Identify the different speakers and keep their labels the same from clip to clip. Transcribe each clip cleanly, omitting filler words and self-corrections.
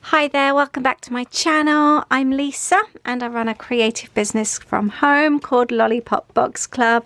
Speaker 1: Hi there, welcome back to my channel. I'm Lisa and I run a creative business from home called Lollipop Box Club,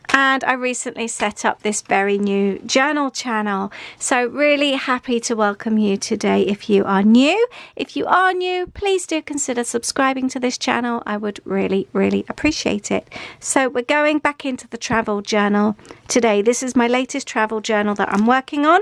Speaker 1: and I recently set up this very new journal channel. So really happy to welcome you today if you are new. If you are new, please do consider subscribing to this channel. I would really appreciate it. So we're going back into the travel journal today. This is my latest travel journal that I'm working on.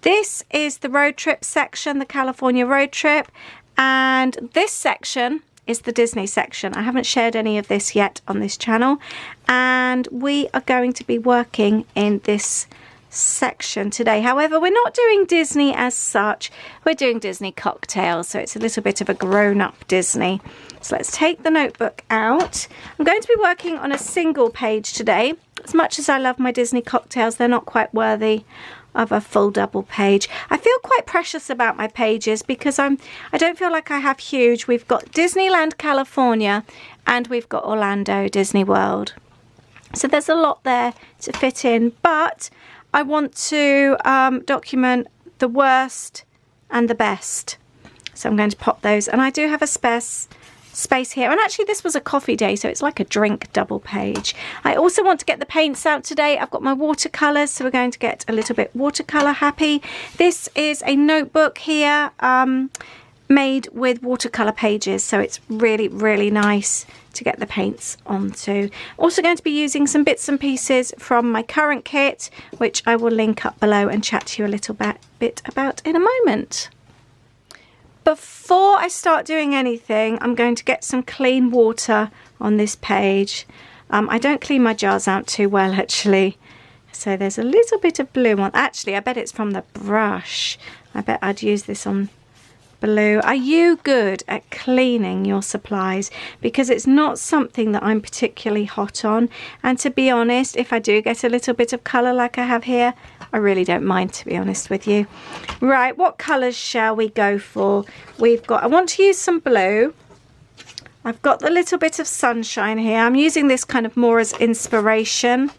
Speaker 1: This is the road trip section, the California road trip, and this section is the Disney section. I haven't shared any of this yet on this channel, and we are going to be working in this section today. However, we're not doing Disney as such. We're doing Disney cocktails, so it's a little bit of a grown-up Disney. So let's take the notebook out. I'm going to be working on a single page today. As much as I love my Disney cocktails, they're not quite worthy of a full double page. I feel quite precious about my pages because I don't feel like I have huge. We've got Disneyland California and we've got Orlando Disney World. So there's a lot there to fit in, but I want to document the worst and the best. So I'm going to pop those, and I do have a space here, and actually this was a coffee day, so it's like a drink double page. I also want to get the paints out today. I've got my watercolors, so we're going to get a little bit watercolor happy. This is a notebook here made with watercolor pages, so it's really nice to get the paints onto. Also going to be using some bits and pieces from my current kit, which I will link up below and chat to you a little bit about in a moment. Before I start doing anything, I'm going to get some clean water on this page. I don't clean my jars out too well, actually. So there's a little bit of blue on. Actually, I bet it's from the brush. I bet I'd use this on blue. Are you good at cleaning your supplies? Because it's not something that I'm particularly hot on. And to be honest, if I do get a little bit of colour like I have here, I really don't mind, to be honest with you. Right, what colours shall we go for? I want to use some blue. I've got the little bit of sunshine here. I'm using this kind of more as inspiration.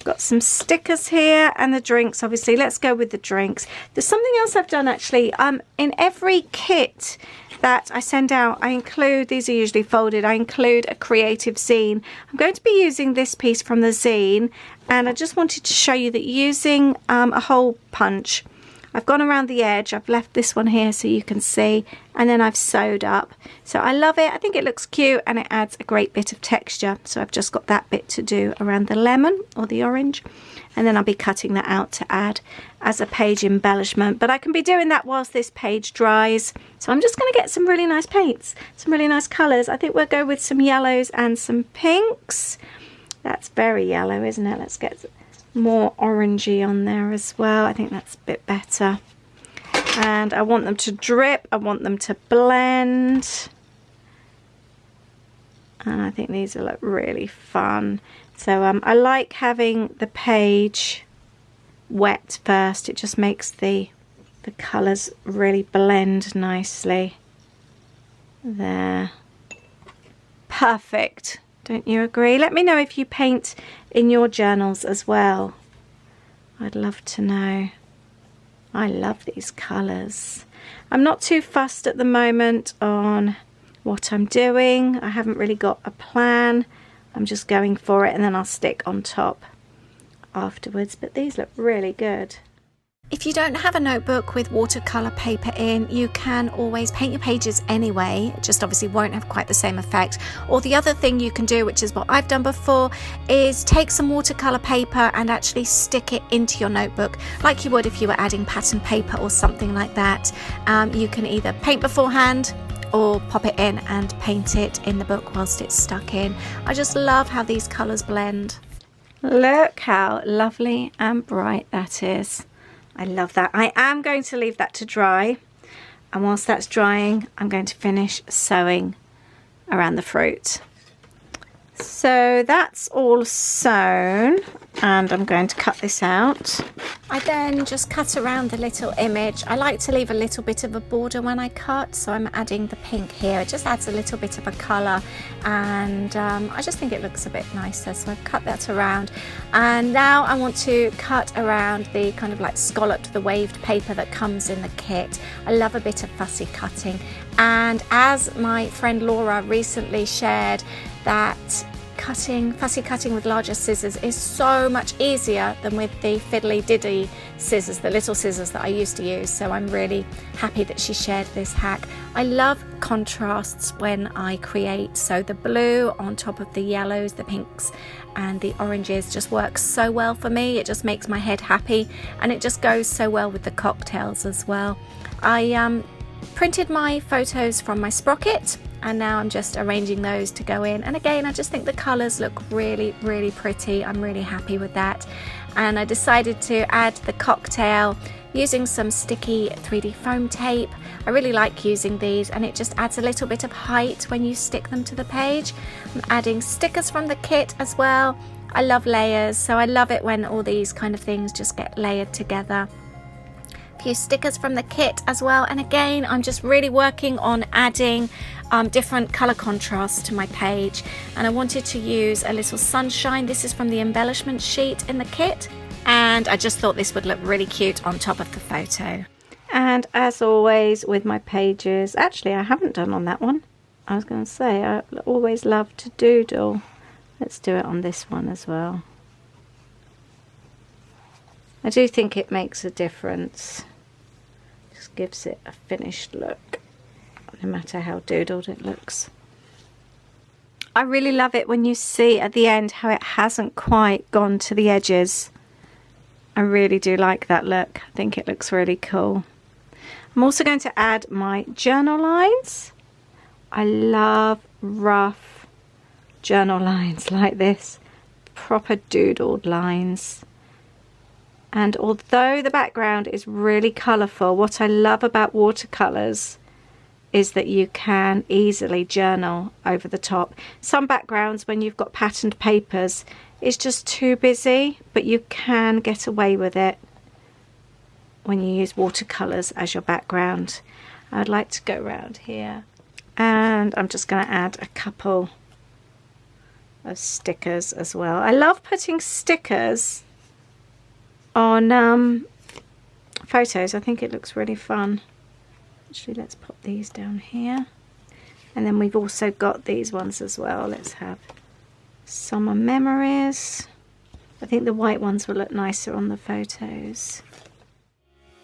Speaker 1: Got some stickers here and the drinks, obviously. Let's go with the drinks. There's something else I've done, actually. In every kit that I send out, I include, these are usually folded, I include a creative zine. I'm going to be using this piece from the zine, and I just wanted to show you that using a hole punch, I've gone around the edge, I've left this one here so you can see, and then I've sewed up. So I love it. I think it looks cute and it adds a great bit of texture. So I've just got that bit to do around the lemon or the orange, and then I'll be cutting that out to add as a page embellishment. But I can be doing that whilst this page dries. So I'm just going to get some really nice paints, some really nice colours. I think we'll go with some yellows and some pinks. That's very yellow, isn't it? Let's get more orangey on there as well. I think that's a bit better. And I want them to drip. I want them to blend. And I think these will look really fun. So I like having the page wet first. It just makes the colours really blend nicely. There. Perfect. Don't you agree? Let me know if you paint in your journals as well. I'd love to know. I love these colours. I'm not too fussed at the moment on what I'm doing. I haven't really got a plan. I'm just going for it, and then I'll stick on top afterwards. But these look really good. If you don't have a notebook with watercolour paper in, you can always paint your pages anyway. It just obviously won't have quite the same effect. Or the other thing you can do, which is what I've done before, is take some watercolour paper and actually stick it into your notebook like you would if you were adding pattern paper or something like that. You can either paint beforehand or pop it in and paint it in the book whilst it's stuck in. I just love how these colours blend. Look how lovely and bright that is. I love that. I am going to leave that to dry, and whilst that's drying I'm going to finish sewing around the fruit. So that's all sewn, and I'm going to cut this out. I then just cut around the little image. I like to leave a little bit of a border when I cut, so I'm adding the pink here. It just adds a little bit of a colour, and I just think it looks a bit nicer, so I've cut that around. And now I want to cut around the kind of like scalloped, the waved paper that comes in the kit. I love a bit of fussy cutting, and as my friend Laura recently shared, that fussy cutting with larger scissors is so much easier than with the fiddly diddy scissors, the little scissors that I used to use. So I'm really happy that she shared this hack. I love contrasts when I create, so the blue on top of the yellows, the pinks and the oranges just works so well for me. It just makes my head happy, and it just goes so well with the cocktails as well. I printed my photos from my sprocket, and now I'm just arranging those to go in. And again, I just think the colours look really, really pretty. I'm really happy with that. And I decided to add the cocktail using some sticky 3D foam tape. I really like using these, and it just adds a little bit of height when you stick them to the page. I'm adding stickers from the kit as well. I love layers, so I love it when all these kind of things just get layered together. Few stickers from the kit as well, and again I'm just really working on adding different color contrasts to my page, and I wanted to use a little sunshine. This is from the embellishment sheet in the kit, and I just thought this would look really cute on top of the photo. And as always with my pages, actually I haven't done on that one. I was going to say I always love to doodle. Let's do it on this one as well. I do think it makes a difference. Just gives it a finished look, no matter how doodled it looks. I really love it when you see at the end how it hasn't quite gone to the edges. I really do like that look. I think it looks really cool. I'm also going to add my journal lines. I love rough journal lines like this, proper doodled lines. And although the background is really colourful, what I love about watercolours is that you can easily journal over the top. Some backgrounds, when you've got patterned papers, it's just too busy, but you can get away with it when you use watercolours as your background. I'd like to go around here, and I'm just going to add a couple of stickers as well. I love putting stickers on photos. I think it looks really fun. Actually, let's pop these down here, and then we've also got these ones as well. Let's have summer memories. I think the white ones will look nicer on the photos.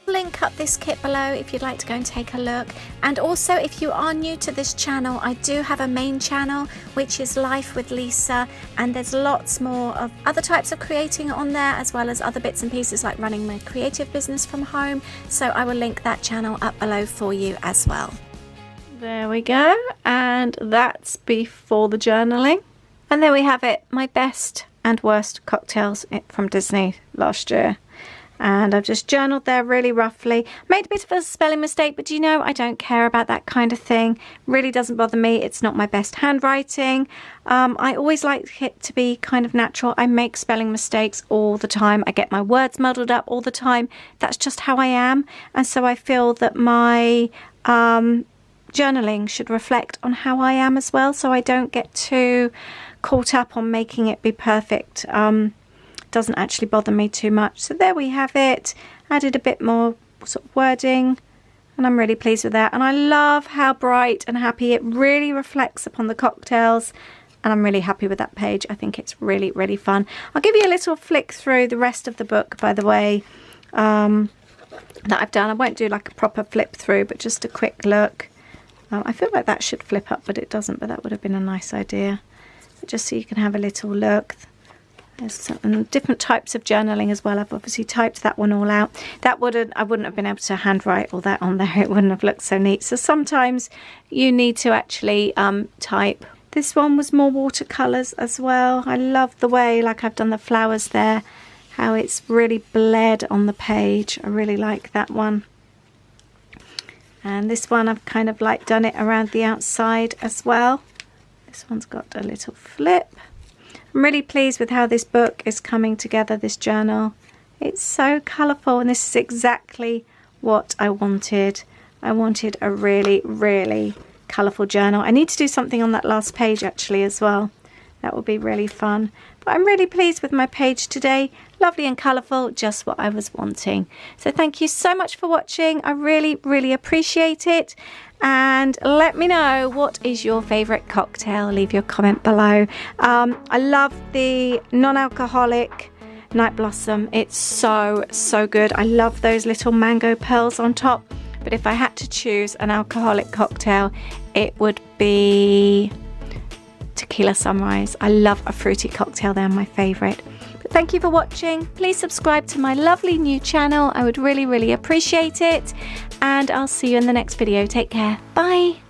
Speaker 1: Link up this kit below if you'd like to go and take a look. And also, if you are new to this channel, I do have a main channel which is Life with Lisa, and there's lots more of other types of creating on there, as well as other bits and pieces like running my creative business from home. So I will link that channel up below for you as well. There we go, and that's before the journaling. And there we have it, my best and worst cocktails from Disney last year. And I've just journaled there really roughly. Made a bit of a spelling mistake, but you know, I don't care about that kind of thing. Really doesn't bother me. It's not my best handwriting. I always like it to be kind of natural. I make spelling mistakes all the time. I get my words muddled up all the time. That's just how I am. And so I feel that my journaling should reflect on how I am as well, so I don't get too caught up on making it be perfect. Doesn't actually bother me too much. So there we have it. Added a bit more sort of wording, and I'm really pleased with that. And I love how bright and happy it really reflects upon the cocktails, and I'm really happy with that page. I think it's really, really fun. I'll give you a little flick through the rest of the book, by the way, that I've done. I won't do like a proper flip through, but just a quick look. I feel like that should flip up, but it doesn't, but that would have been a nice idea. But just so you can have a little look. There's some different types of journaling as well. I've obviously typed that one all out. I wouldn't have been able to handwrite all that on there. It wouldn't have looked so neat. So sometimes you need to actually type. This one was more watercolours as well. I love the way, like I've done the flowers there, how it's really bled on the page. I really like that one. And this one I've kind of like done it around the outside as well. This one's got a little flip. I'm really pleased with how this book is coming together, this journal. It's so colourful, and this is exactly what I wanted. I wanted a really, really colourful journal. I need to do something on that last page actually as well. That would be really fun. But I'm really pleased with my page today. Lovely and colourful, just what I was wanting. So thank you so much for watching. I really, really appreciate it. And let me know, what is your favourite cocktail? Leave your comment below. I love the non-alcoholic Night Blossom. It's so, so good. I love those little mango pearls on top. But if I had to choose an alcoholic cocktail, it would be Tequila Sunrise. I love a fruity cocktail. They're my favourite. But thank you for watching. Please subscribe to my lovely new channel. I would really, really appreciate it. And I'll see you in the next video. Take care. Bye.